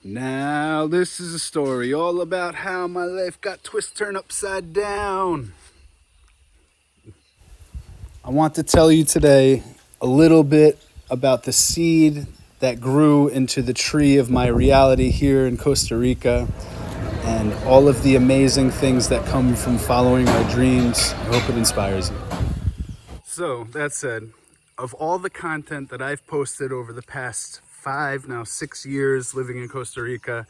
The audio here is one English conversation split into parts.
Now this is a story all about how my life got turned upside down. I want to tell you today a little bit about the seed that grew into the tree of my reality here in Costa Rica and all of the amazing things that come from following our dreams. I hope it inspires you. So, that said, of all the content that I've posted over the past 6 years living in Costa Rica,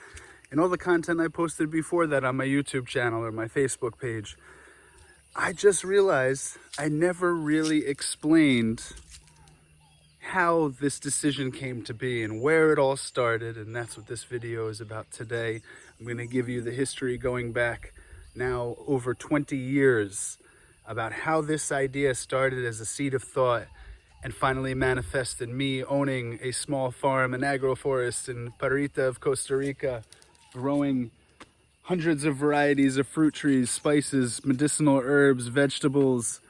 and all the content I posted before that on my YouTube channel or my Facebook page, I just realized I never really explained how this decision came to be and where it all started, and that's what this video is about today. I'm going to give you the history going back now over 20 years about how this idea started as a seed of thought and finally manifested me owning a small farm, an agroforest in Parita of Costa Rica, growing hundreds of varieties of fruit trees, spices, medicinal herbs, vegetables,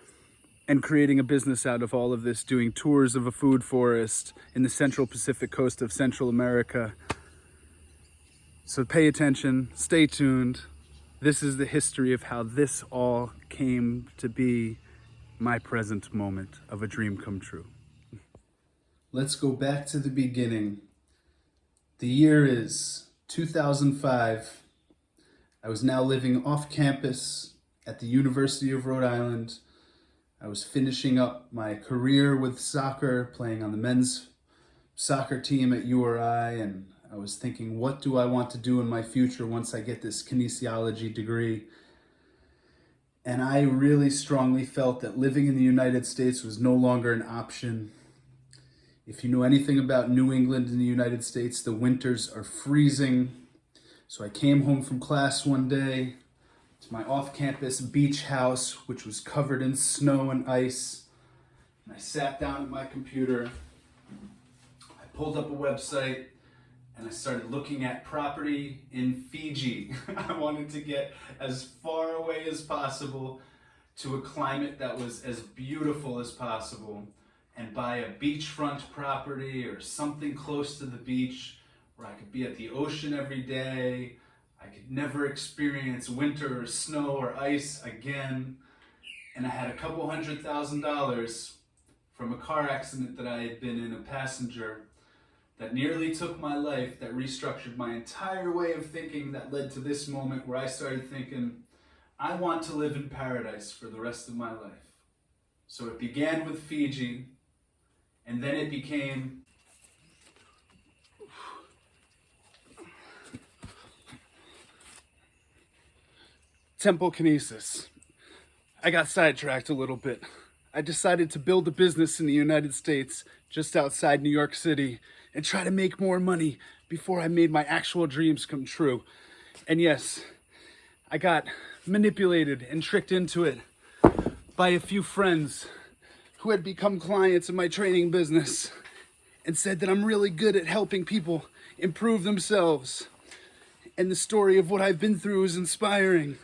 and creating a business out of all of this, doing tours of a food forest in the Central Pacific coast of Central America. So pay attention, stay tuned. This is the history of how this all came to be my present moment of a dream come true. Let's go back to the beginning. The year is 2005. I was now living off campus at the University of Rhode Island. I was finishing up my career with soccer, playing on the men's soccer team at URI, and I was thinking, what do I want to do in my future once I get this kinesiology degree? And I really strongly felt that living in the United States was no longer an option. If you know anything about New England in the United States, the winters are freezing. So I came home from class one day to my off-campus beach house, which was covered in snow and ice. And I sat down at my computer. I pulled up a website and I started looking at property in Fiji. I wanted to get as far away as possible to a climate that was as beautiful as possible and buy a beachfront property or something close to the beach where I could be at the ocean every day. I could never experience winter or snow or ice again. And I had a couple $100,000 from a car accident that I had been in, a passenger, that nearly took my life, that restructured my entire way of thinking, that led to this moment where I started thinking, I want to live in paradise for the rest of my life. So it began with Fiji, and then it became temple kinesis. I got sidetracked a little bit. I decided to build a business in the United States just outside New York City and try to make more money before I made my actual dreams come true. And yes, I got manipulated and tricked into it by a few friends who had become clients in my training business and said that I'm really good at helping people improve themselves. And the story of what I've been through is inspiring.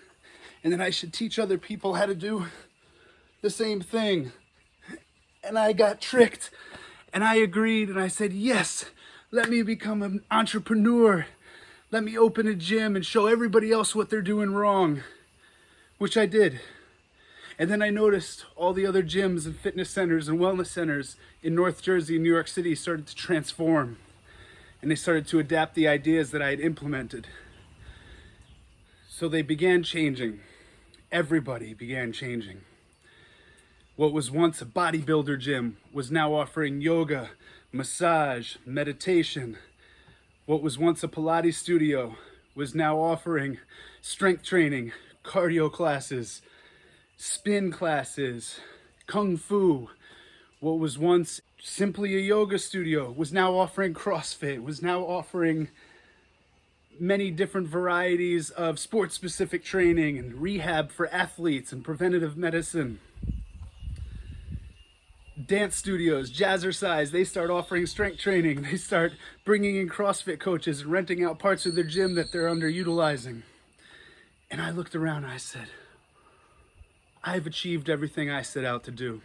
And that I should teach other people how to do the same thing. And I got tricked, and I agreed, and I said, yes, let me become an entrepreneur. Let me open a gym and show everybody else what they're doing wrong, which I did. And then I noticed all the other gyms and fitness centers and wellness centers in North Jersey and New York City started to transform, and they started to adapt the ideas that I had implemented. So they began changing. Everybody began changing. What was once a bodybuilder gym was now offering yoga, massage, meditation. What was once a Pilates studio was now offering strength training, cardio classes, spin classes, kung fu. What was once simply a yoga studio was now offering CrossFit, was now offering many different varieties of sports-specific training and rehab for athletes and preventative medicine. Dance studios, jazzercise, they start offering strength training. They start bringing in CrossFit coaches and renting out parts of their gym that they're underutilizing. And I looked around and I said, I've achieved everything I set out to do.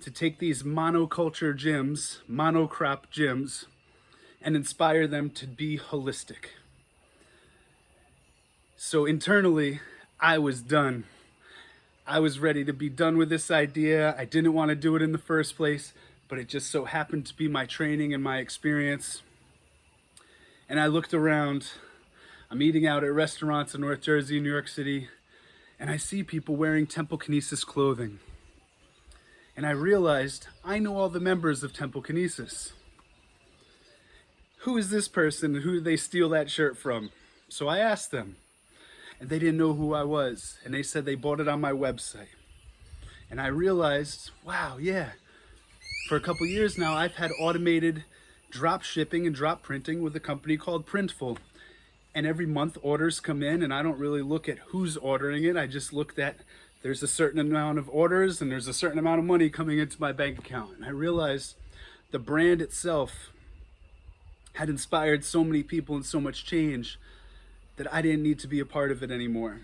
To take these monoculture gyms, monocrop gyms, and inspire them to be holistic. So internally, I was done. I was ready to be done with this idea. I didn't want to do it in the first place, but it just so happened to be my training and my experience. And I looked around. I'm eating out at restaurants in North Jersey, New York City, and I see people wearing Temple Kinesis clothing. And I realized I know all the members of Temple Kinesis. Who is this person? Who did they steal that shirt from? So I asked them, and they didn't know who I was. And they said they bought it on my website. And I realized, wow, yeah, for a couple years now, I've had automated drop shipping and drop printing with a company called Printful. And every month orders come in, and I don't really look at who's ordering it. I just looked at there's a certain amount of orders and there's a certain amount of money coming into my bank account. And I realized the brand itself had inspired so many people and so much change that I didn't need to be a part of it anymore.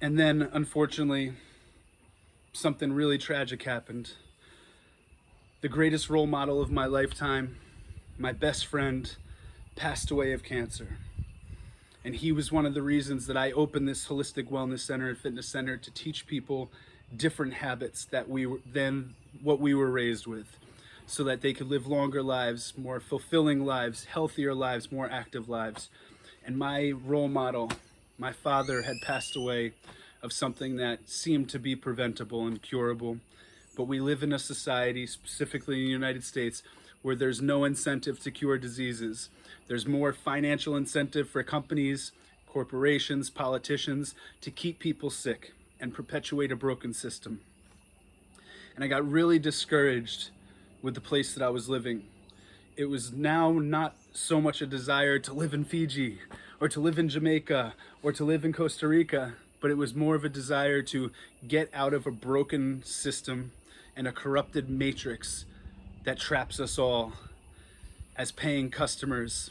And then, unfortunately, something really tragic happened. The greatest role model of my lifetime, my best friend, passed away of cancer. And he was one of the reasons that I opened this holistic wellness center and fitness center to teach people different habits than what we were raised with, so that they could live longer lives, more fulfilling lives, healthier lives, more active lives. And my role model, my father, had passed away of something that seemed to be preventable and curable. But we live in a society, specifically in the United States, where there's no incentive to cure diseases. There's more financial incentive for companies, corporations, politicians to keep people sick and perpetuate a broken system. And I got really discouraged with the place that I was living. It was now not so much a desire to live in Fiji or to live in Jamaica or to live in Costa Rica, but it was more of a desire to get out of a broken system and a corrupted matrix that traps us all as paying customers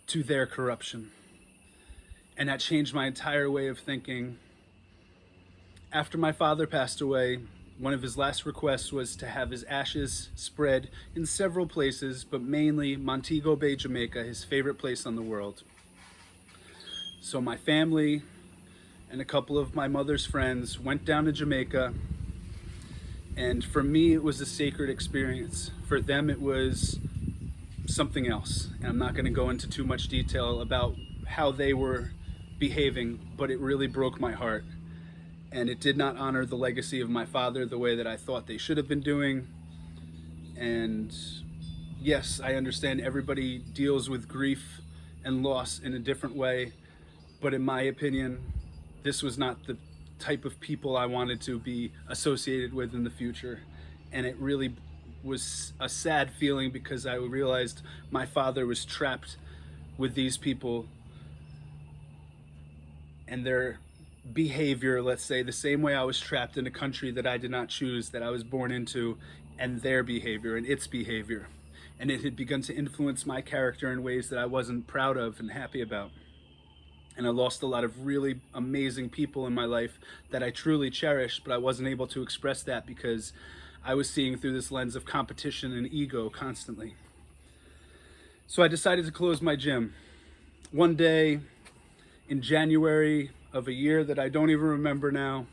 to their corruption. And that changed my entire way of thinking. After my father passed away, one of his last requests was to have his ashes spread in several places, but mainly Montego Bay, Jamaica, his favorite place on the world. So my family and a couple of my mother's friends went down to Jamaica. And for me, it was a sacred experience. For them, it was something else. And I'm not going to go into too much detail about how they were behaving, but it really broke my heart. And it did not honor the legacy of my father the way that I thought they should have been doing. And yes, I understand everybody deals with grief and loss in a different way. But in my opinion, this was not the type of people I wanted to be associated with in the future. And it really was a sad feeling because I realized my father was trapped with these people and their behavior, let's say, the same way I was trapped in a country that I did not choose, that I was born into, and their behavior and its behavior. And it had begun to influence my character in ways that I wasn't proud of and happy about. And I lost a lot of really amazing people in my life that I truly cherished, but I wasn't able to express that because I was seeing through this lens of competition and ego constantly. So I decided to close my gym. One day in January of a year that I don't even remember now,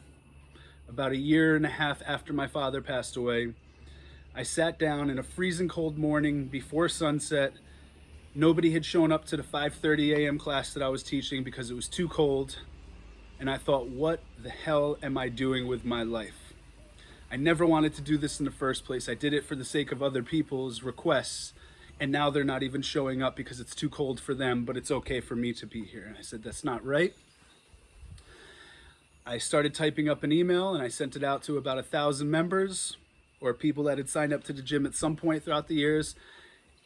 about a year and a half after my father passed away, I sat down in a freezing cold morning before sunset. Nobody had shown up to the 5:30 a.m. class that I was teaching because it was too cold. And I thought, what the hell am I doing with my life? I never wanted to do this in the first place. I did it for the sake of other people's requests. And now they're not even showing up because it's too cold for them, but it's okay for me to be here. And I said, that's not right. I started typing up an email and I sent it out to about 1,000 members or people that had signed up to the gym at some point throughout the years.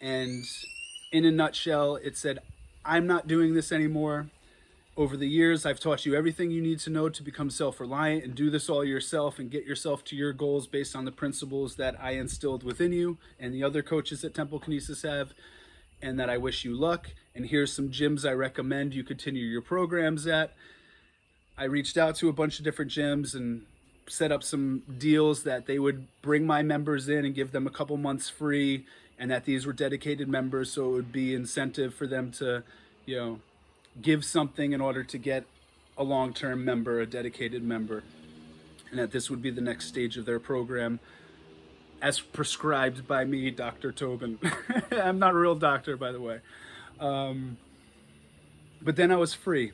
And in a nutshell, it said, I'm not doing this anymore. Over the years, I've taught you everything you need to know to become self-reliant and do this all yourself and get yourself to your goals based on the principles that I instilled within you and the other coaches at Temple Kinesis have, and that I wish you luck. And here's some gyms I recommend you continue your programs at. I reached out to a bunch of different gyms, and set up some deals that they would bring my members in and give them a couple months free, and that these were dedicated members, so it would be incentive for them to, you know, give something in order to get a long-term member, a dedicated member, and that this would be the next stage of their program as prescribed by me, Dr. Tobin. I'm not a real doctor, by the way. But then I was free,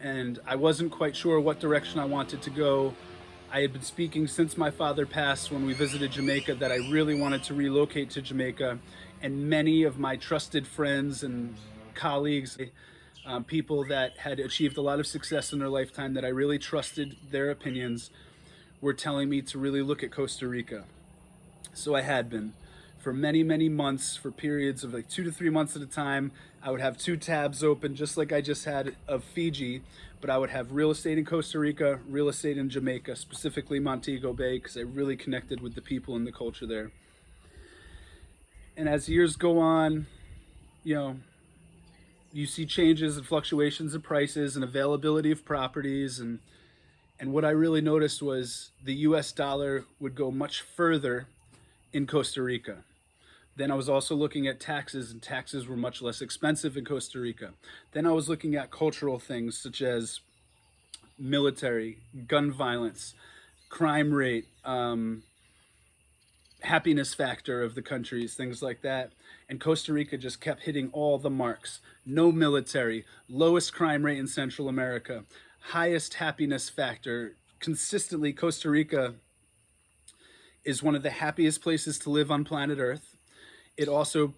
and I wasn't quite sure what direction I wanted to go. I had been speaking since my father passed when we visited Jamaica that I really wanted to relocate to Jamaica, and many of my trusted friends and colleagues, people that had achieved a lot of success in their lifetime that I really trusted their opinions, were telling me to really look at Costa Rica. So I had been. For many, many months, for periods of like 2 to 3 months at a time, I would have 2 tabs open, just like I just had of Fiji, but I would have real estate in Costa Rica, real estate in Jamaica, specifically Montego Bay, because I really connected with the people and the culture there. And as years go on, you know, you see changes and fluctuations in prices and availability of properties, and what I really noticed was the US dollar would go much further in Costa Rica. Then I was also looking at taxes, and taxes were much less expensive in Costa Rica. Then I was looking at cultural things such as military, gun violence, crime rate, happiness factor of the countries, things like that. And Costa Rica just kept hitting all the marks. No military, lowest crime rate in Central America, highest happiness factor. Consistently, Costa Rica is one of the happiest places to live on planet Earth. It also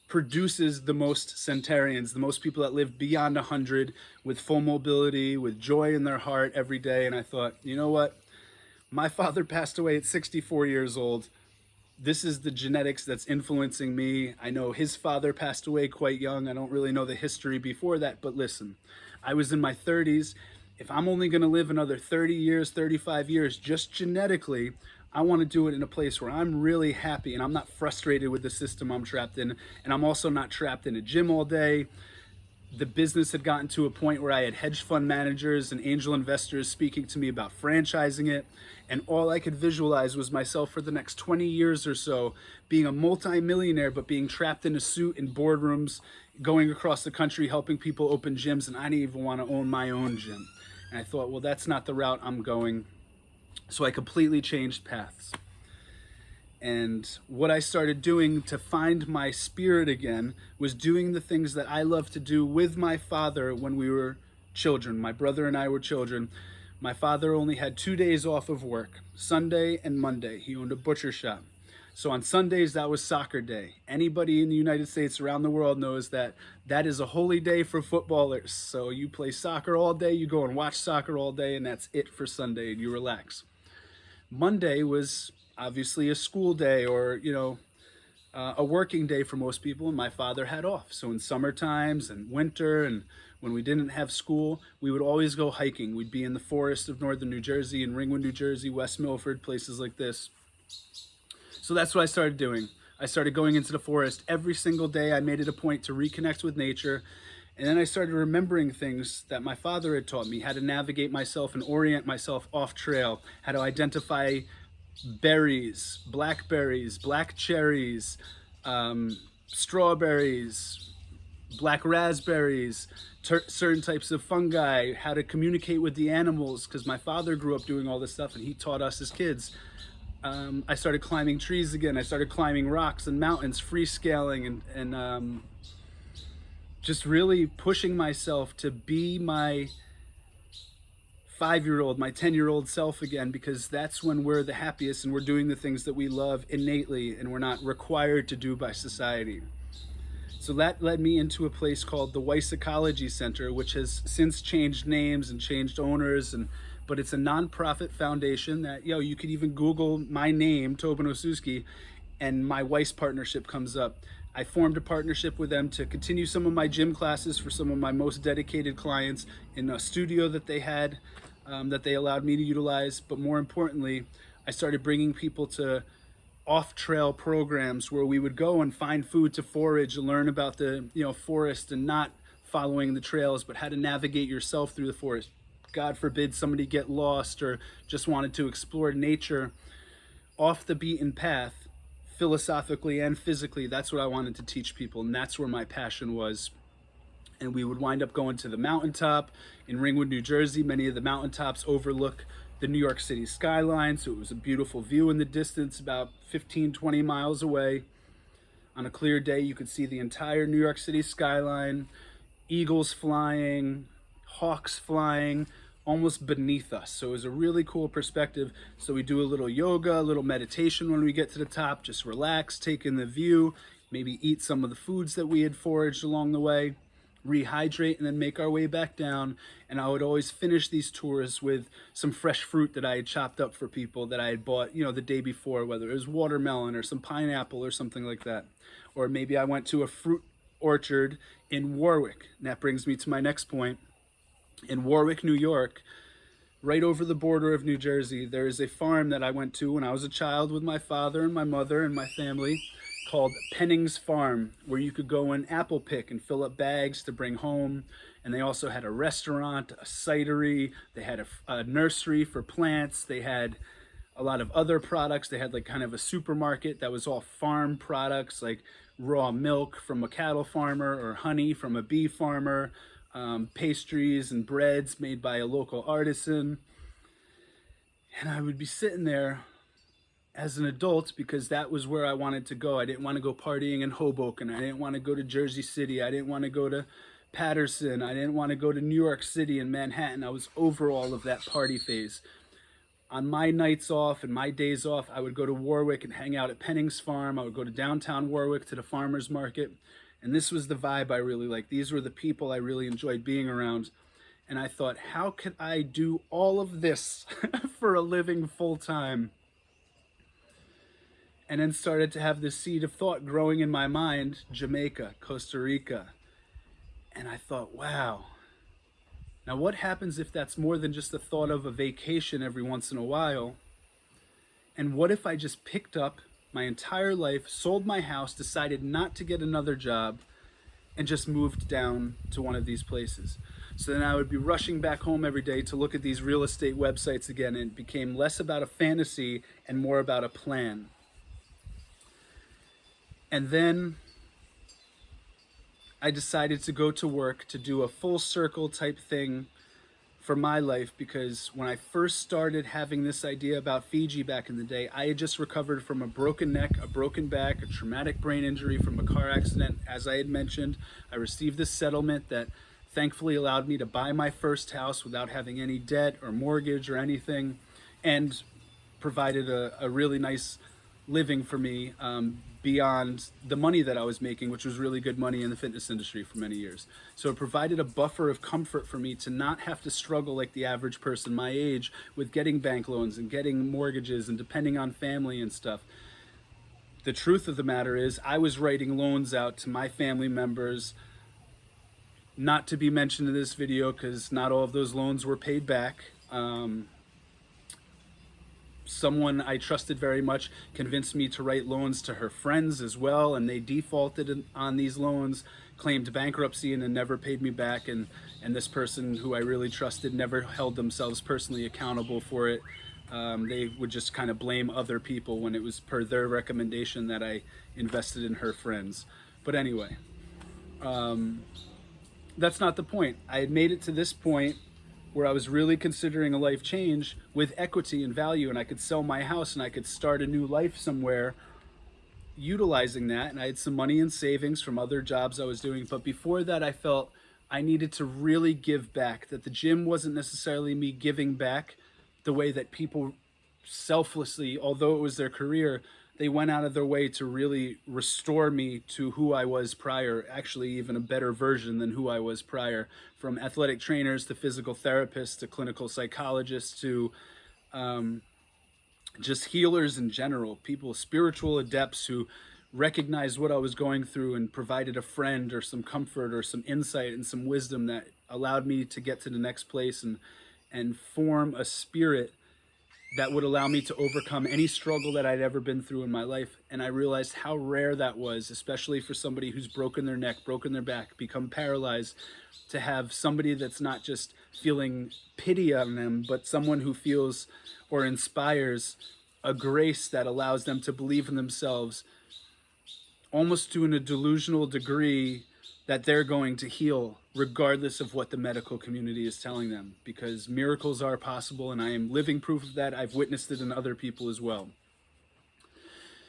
produces the most centenarians, the most people that live beyond 100 with full mobility, with joy in their heart every day. And I thought, you know what? My father passed away at 64 years old. This is the genetics that's influencing me. I know his father passed away quite young. I don't really know the history before that, but listen, I was in my 30s. If I'm only going to live another 30 years, 35 years, just genetically, I want to do it in a place where I'm really happy and I'm not frustrated with the system I'm trapped in. And I'm also not trapped in a gym all day. The business had gotten to a point where I had hedge fund managers and angel investors speaking to me about franchising it. And all I could visualize was myself for the next 20 years or so being a multi-millionaire, but being trapped in a suit in boardrooms, going across the country, helping people open gyms. And I didn't even want to own my own gym. And I thought, well, that's not the route I'm going. So I completely changed paths. And what I started doing to find my spirit again was doing the things that I loved to do with my father when we were children. My brother and I were children. My father only had 2 days off of work, Sunday and Monday. He owned a butcher shop. So on Sundays, that was soccer day. Anybody in the United States, around the world, knows that that is a holy day for footballers. So you play soccer all day, you go and watch soccer all day, and that's it for Sunday, and you relax. Monday was obviously a school day, or, you know, a working day for most people, and my father had off. So in summer times and winter, and when we didn't have school, we would always go hiking. We'd be in the forest of northern New Jersey, in Ringwood, New Jersey, West Milford, places like this. So that's what I started doing. I started going into the forest every single day. I made it a point to reconnect with nature. And then I started remembering things that my father had taught me, how to navigate myself and orient myself off trail, how to identify berries, blackberries, black cherries, strawberries, black raspberries, certain types of fungi, how to communicate with the animals, because my father grew up doing all this stuff and he taught us as kids. I started climbing trees again. I started climbing rocks and mountains, free scaling, and just really pushing myself to be my 5-year-old, my 10-year-old self again, because that's when we're the happiest and we're doing the things that we love innately and we're not required to do by society. So that led me into a place called the Weiss Ecology Center, which has since changed names and changed owners, but it's a nonprofit foundation that, you could even Google my name, Tobin Osusky, and my Weiss partnership comes up. I formed a partnership with them to continue some of my gym classes for some of my most dedicated clients in a studio that they had, that they allowed me to utilize. But more importantly, I started bringing people to off-trail programs where we would go and find food to forage and learn about the forest, and not following the trails, but how to navigate yourself through the forest. God forbid somebody get lost or just wanted to explore nature off the beaten path, philosophically and physically, that's what I wanted to teach people, and that's where my passion was. And we would wind up going to the mountaintop in Ringwood, New Jersey. Many of the mountaintops overlook the New York City skyline, so it was a beautiful view in the distance, about 15, 20 miles away. On a clear day, you could see the entire New York City skyline, eagles flying, hawks flying, almost beneath us. So it was a really cool perspective. So we do a little yoga, a little meditation when we get to the top, just relax, take in the view, maybe eat some of the foods that we had foraged along the way, rehydrate, and then make our way back down. And I would always finish these tours with some fresh fruit that I had chopped up for people that I had bought, the day before, whether it was watermelon or some pineapple or something like that. Or maybe I went to a fruit orchard in Warwick. And that brings me to my next point. In Warwick, New York, right over the border of New Jersey, there is a farm that I went to when I was a child with my father and my mother and my family, called Penning's Farm, where you could go and apple pick and fill up bags to bring home. And they also had a restaurant, a cidery, they had a nursery for plants, they had a lot of other products. They had like kind of a supermarket that was all farm products, like raw milk from a cattle farmer or honey from a bee farmer, pastries and breads made by a local artisan. And I would be sitting there as an adult because that was where I wanted to go. I didn't want to go partying in Hoboken. I didn't want to go to Jersey City. I didn't want to go to Patterson. I didn't want to go to New York City and Manhattan. I was over all of that party phase. On my nights off and my days off, I would go to Warwick and hang out at Penning's Farm. I would go to downtown Warwick to the farmer's market. And this was the vibe I really liked. These were the people I really enjoyed being around. And I thought, how could I do all of this for a living full time? And then started to have this seed of thought growing in my mind, Jamaica, Costa Rica. And I thought, wow. Now what happens if that's more than just the thought of a vacation every once in a while? And what if I just picked up my entire life, sold my house, decided not to get another job, and just moved down to one of these places? So then I would be rushing back home every day to look at these real estate websites again, and it became less about a fantasy and more about a plan. And then I decided to go to work to do a full circle type thing for my life, because when I first started having this idea about Fiji back in the day, I had just recovered from a broken neck, a broken back, a traumatic brain injury from a car accident. As I had mentioned, I received this settlement that thankfully allowed me to buy my first house without having any debt or mortgage or anything, and provided a really nice living for me beyond the money that I was making, which was really good money in the fitness industry for many years. So it provided a buffer of comfort for me to not have to struggle like the average person my age with getting bank loans and getting mortgages and depending on family and stuff. The truth of the matter is I was writing loans out to my family members, not to be mentioned in this video because not all of those loans were paid back. Someone I trusted very much convinced me to write loans to her friends as well, and they defaulted on these loans, claimed bankruptcy, and then never paid me back. And this person who I really trusted never held themselves personally accountable for it. They would just kind of blame other people when it was per their recommendation that I invested in her friends. But anyway, that's not the point. I had made it to this point where I was really considering a life change with equity and value, and I could sell my house and I could start a new life somewhere utilizing that. And I had some money in savings from other jobs I was doing. But before that, I felt I needed to really give back, that the gym wasn't necessarily me giving back the way that people selflessly, although it was their career, they went out of their way to really restore me to who I was prior, actually even a better version than who I was prior, from athletic trainers to physical therapists to clinical psychologists to just healers in general, people, spiritual adepts who recognized what I was going through and provided a friend or some comfort or some insight and some wisdom that allowed me to get to the next place and form a spirit that would allow me to overcome any struggle that I'd ever been through in my life. And I realized how rare that was, especially for somebody who's broken their neck, broken their back, become paralyzed, to have somebody that's not just feeling pity on them, but someone who feels or inspires a grace that allows them to believe in themselves, almost to a delusional degree, that they're going to heal regardless of what the medical community is telling them, because miracles are possible, and I am living proof of that. I've witnessed it in other people as well.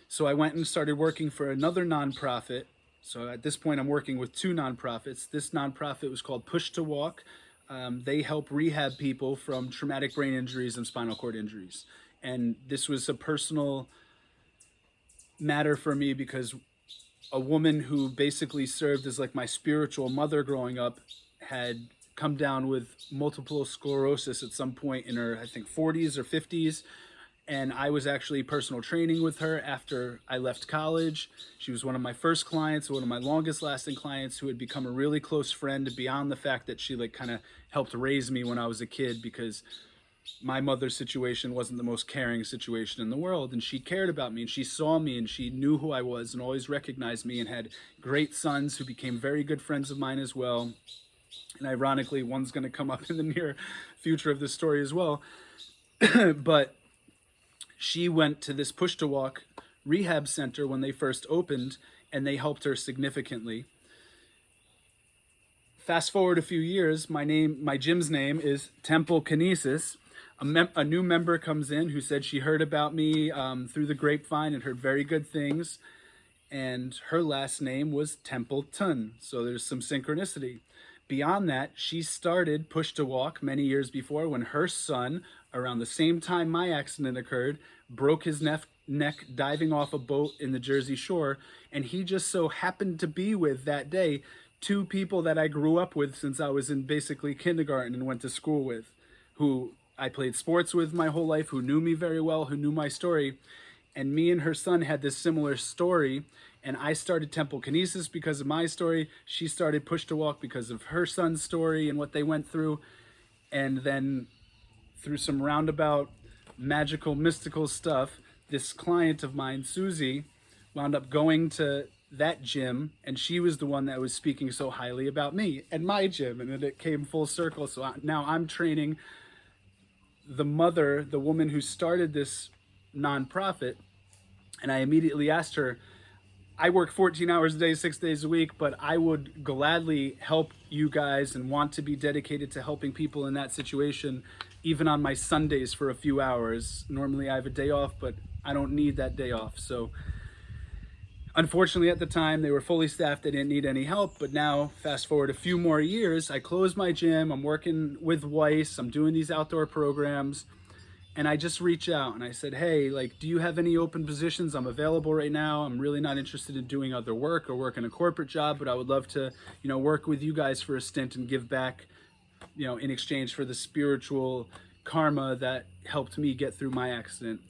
So I went and started working for another nonprofit. So at this point, I'm working with two nonprofits. This nonprofit was called Push to Walk. They help rehab people from traumatic brain injuries and spinal cord injuries. And this was a personal matter for me, because a woman who basically served as like my spiritual mother growing up had come down with multiple sclerosis at some point in her, I think, 40s or 50s. And I was actually personal training with her after I left college. She was one of my first clients, one of my longest lasting clients, who had become a really close friend beyond the fact that she like kind of helped raise me when I was a kid, because my mother's situation wasn't the most caring situation in the world, and she cared about me, and she saw me, and she knew who I was and always recognized me, and had great sons who became very good friends of mine as well. And ironically, one's going to come up in the near future of this story as well. But she went to this Push to Walk rehab center when they first opened, and they helped her significantly. Fast forward a few years, my gym's name is Temple Kinesis. A new member comes in who said she heard about me through the grapevine and heard very good things. And her last name was Templeton. So there's some synchronicity. Beyond that, she started Push to Walk many years before, when her son, around the same time my accident occurred, broke his neck diving off a boat in the Jersey Shore. And he just so happened to be with that day two people that I grew up with since I was in basically kindergarten and went to school with, who I played sports with my whole life, who knew me very well, who knew my story. And me and her son had this similar story. And I started Temple Kinesis because of my story. She started Push to Walk because of her son's story and what they went through. And then through some roundabout, magical, mystical stuff, this client of mine, Susie, wound up going to that gym, and she was the one that was speaking so highly about me and my gym. And then it came full circle. So now I'm training the mother, the woman who started this nonprofit. And I immediately asked her, I work 14 hours a day, 6 days a week, but I would gladly help you guys and want to be dedicated to helping people in that situation, even on my Sundays for a few hours. Normally I have a day off, but I don't need that day off. So unfortunately, at the time, they were fully staffed. They didn't need any help. But now, fast forward a few more years, I closed my gym. I'm working with Weiss. I'm doing these outdoor programs. And I just reach out and I said, hey, like, do you have any open positions? I'm available right now. I'm really not interested in doing other work or working a corporate job, but I would love to, work with you guys for a stint and give back, in exchange for the spiritual karma that helped me get through my accident.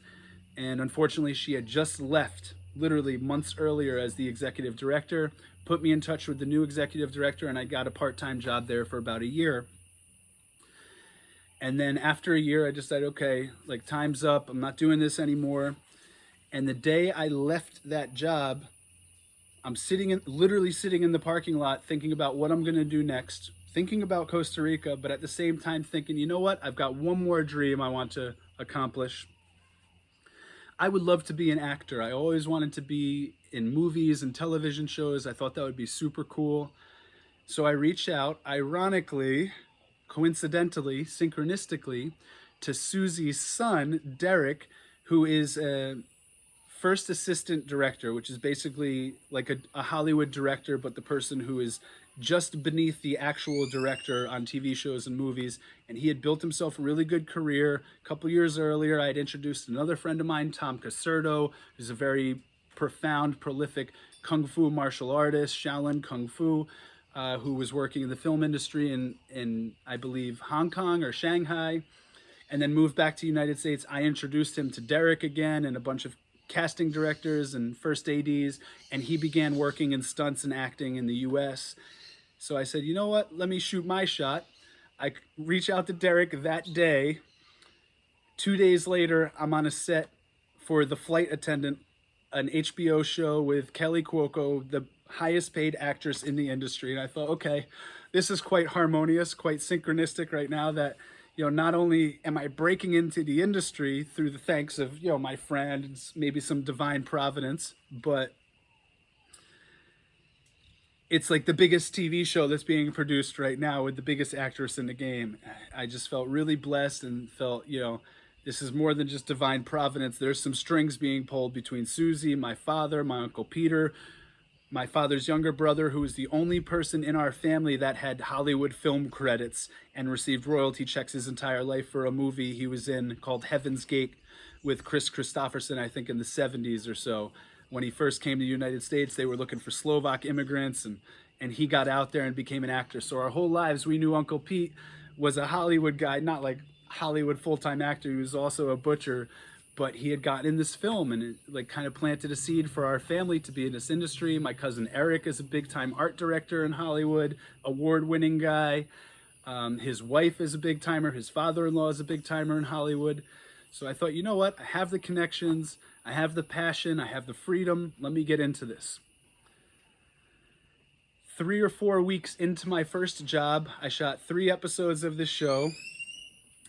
And unfortunately, she had just left literally months earlier as the executive director, put me in touch with the new executive director, and I got a part-time job there for about a year. And then after a year, I decided, okay, like, time's up. I'm not doing this anymore. And the day I left that job, I'm literally sitting in the parking lot thinking about what I'm going to do next, thinking about Costa Rica, but at the same time thinking, you know what? I've got one more dream I want to accomplish. I would love to be an actor. I always wanted to be in movies and television shows. I thought that would be super cool. So I reached out, ironically, coincidentally, synchronistically, to Susie's son, Derek, who is a first assistant director, which is basically like a Hollywood director, but the person who is just beneath the actual director on TV shows and movies. And he had built himself a really good career. A couple years earlier, I had introduced another friend of mine, Tom Caserto, who's a very profound, prolific Kung Fu martial artist, Shaolin Kung Fu, who was working in the film industry in, I believe, Hong Kong or Shanghai, and then moved back to the United States. I introduced him to Derek again and a bunch of casting directors and first ADs, and he began working in stunts and acting in the US. So I said, you know what, let me shoot my shot. I reach out to Derek that day, 2 days later, I'm on a set for The Flight Attendant, an HBO show with Kelly Cuoco, the highest paid actress in the industry. And I thought, okay, this is quite harmonious, quite synchronistic right now that, not only am I breaking into the industry through the thanks of, my friends, maybe some divine providence, but it's like the biggest TV show that's being produced right now with the biggest actress in the game. I just felt really blessed and felt, this is more than just divine providence. There's some strings being pulled between Susie, my father, my Uncle Peter, my father's younger brother, who was the only person in our family that had Hollywood film credits and received royalty checks his entire life for a movie he was in called Heaven's Gate with Chris Christopherson, I think in the 70s or so. When he first came to the United States, they were looking for Slovak immigrants, and he got out there and became an actor. So our whole lives, we knew Uncle Pete was a Hollywood guy, not like Hollywood full-time actor. He was also a butcher, but he had gotten in this film, and it like kind of planted a seed for our family to be in this industry. My cousin Eric is a big-time art director in Hollywood, award-winning guy. His wife is a big-timer. His father-in-law is a big-timer in Hollywood. So I thought, you know what? I have the connections, I have the passion, I have the freedom. Let me get into this. 3 or 4 weeks into my first job, I shot 3 episodes of this show,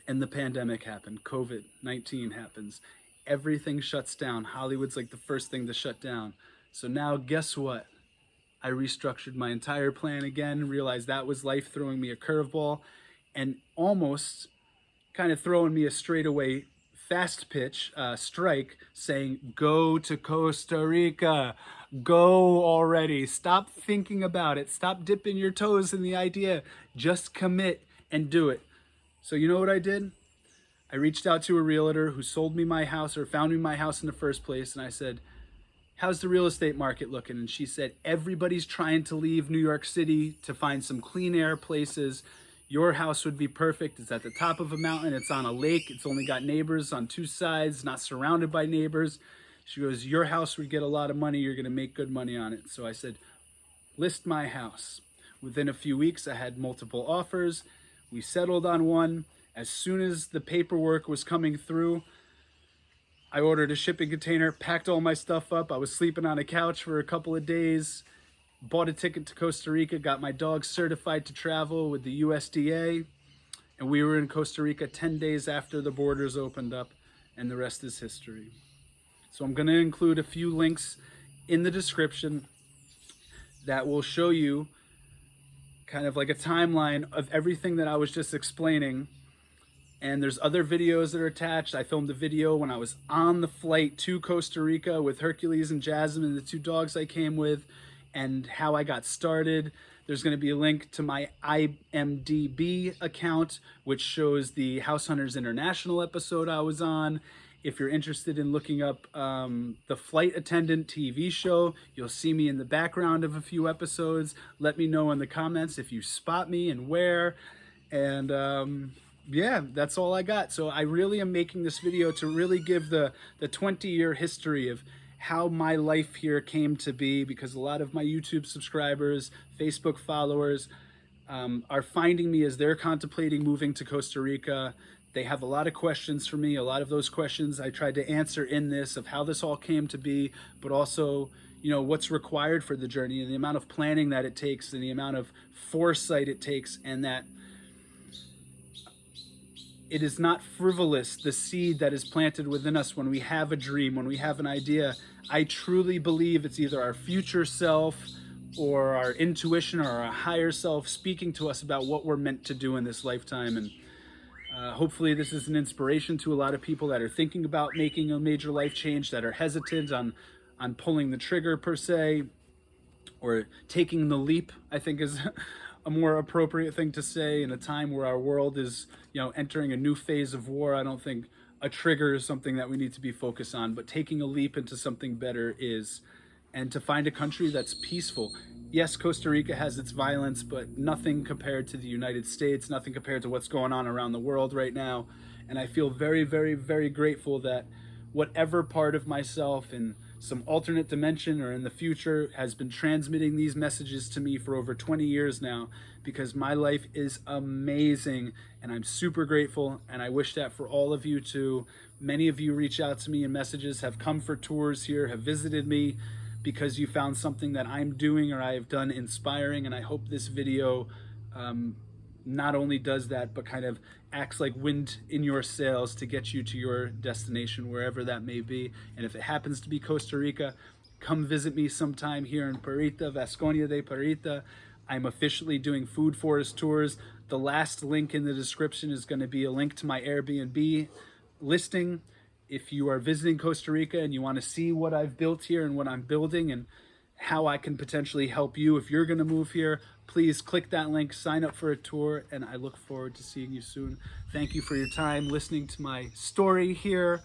and the pandemic happened. COVID-19 happens. Everything shuts down. Hollywood's like the first thing to shut down. So now guess what? I restructured my entire plan again, realized that was life throwing me a curveball, and almost kind of throwing me a straightaway fast pitch strike saying, go to Costa Rica, go already, stop thinking about it, stop dipping your toes in the idea, just commit and do it. So you know what I did? I reached out to a realtor who sold me my house, or found me my house in the first place, and I said, how's the real estate market looking? And she said, everybody's trying to leave New York City to find some clean air places. Your house would be perfect. It's at the top of a mountain. It's on a lake. It's only got neighbors on 2 sides, not surrounded by neighbors. She goes, your house would get a lot of money. You're going to make good money on it. So I said, list my house. Within a few weeks, I had multiple offers. We settled on one. As soon as the paperwork was coming through, I ordered a shipping container, packed all my stuff up. I was sleeping on a couch for a couple of days. Bought a ticket to Costa Rica, got my dog certified to travel with the USDA, and we were in Costa Rica 10 days after the borders opened up, and the rest is history. So I'm going to include a few links in the description that will show you kind of like a timeline of everything that I was just explaining. And there's other videos that are attached. I filmed a video when I was on the flight to Costa Rica with Hercules and Jasmine, the 2 dogs I came with, and how I got started. There's going to be a link to my IMDb account, which shows the House Hunters International episode I was on. If you're interested in looking up the Flight Attendant TV show, you'll see me in the background of a few episodes. Let me know in the comments if you spot me and where. And yeah, that's all I got. So I really am making this video to really give the 20-year history of how my life here came to be, because a lot of my YouTube subscribers, Facebook followers are finding me as they're contemplating moving to Costa Rica. They have a lot of questions for me. A lot of those questions I tried to answer in this, of how this all came to be, but also, what's required for the journey and the amount of planning that it takes and the amount of foresight it takes, and that it is not frivolous, the seed that is planted within us when we have a dream, when we have an idea. I truly believe it's either our future self or our intuition or our higher self speaking to us about what we're meant to do in this lifetime. And hopefully this is an inspiration to a lot of people that are thinking about making a major life change, that are hesitant on pulling the trigger per se, or taking the leap, I think is a more appropriate thing to say in a time where our world is, entering a new phase of war. I don't think a trigger is something that we need to be focused on, but taking a leap into something better is, and to find a country that's peaceful. Yes, Costa Rica has its violence, but nothing compared to the United States, nothing compared to what's going on around the world right now. And I feel very, very, very grateful that whatever part of myself in some alternate dimension or in the future has been transmitting these messages to me for over 20 years now, because my life is amazing and I'm super grateful, and I wish that for all of you too. Many of you reach out to me in messages, have come for tours here, have visited me because you found something that I'm doing or I have done inspiring, and I hope this video not only does that, but kind of acts like wind in your sails to get you to your destination, wherever that may be. And if it happens to be Costa Rica, come visit me sometime here in Parita, Vasconia de Parita. I'm officially doing food forest tours. The last link in the description is going to be a link to my Airbnb listing. If you are visiting Costa Rica and you want to see what I've built here and what I'm building and how I can potentially help you if you're going to move here, please click that link, sign up for a tour, and I look forward to seeing you soon. Thank you for your time listening to my story here,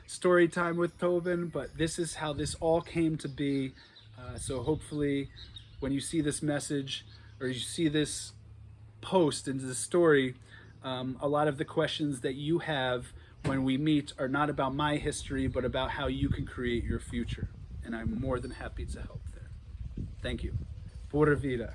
story time with Tobin, but this is how this all came to be. So hopefully when you see this message or you see this post into the story, a lot of the questions that you have when we meet are not about my history, but about how you can create your future. And I'm more than happy to help there. Thank you. Pura vida.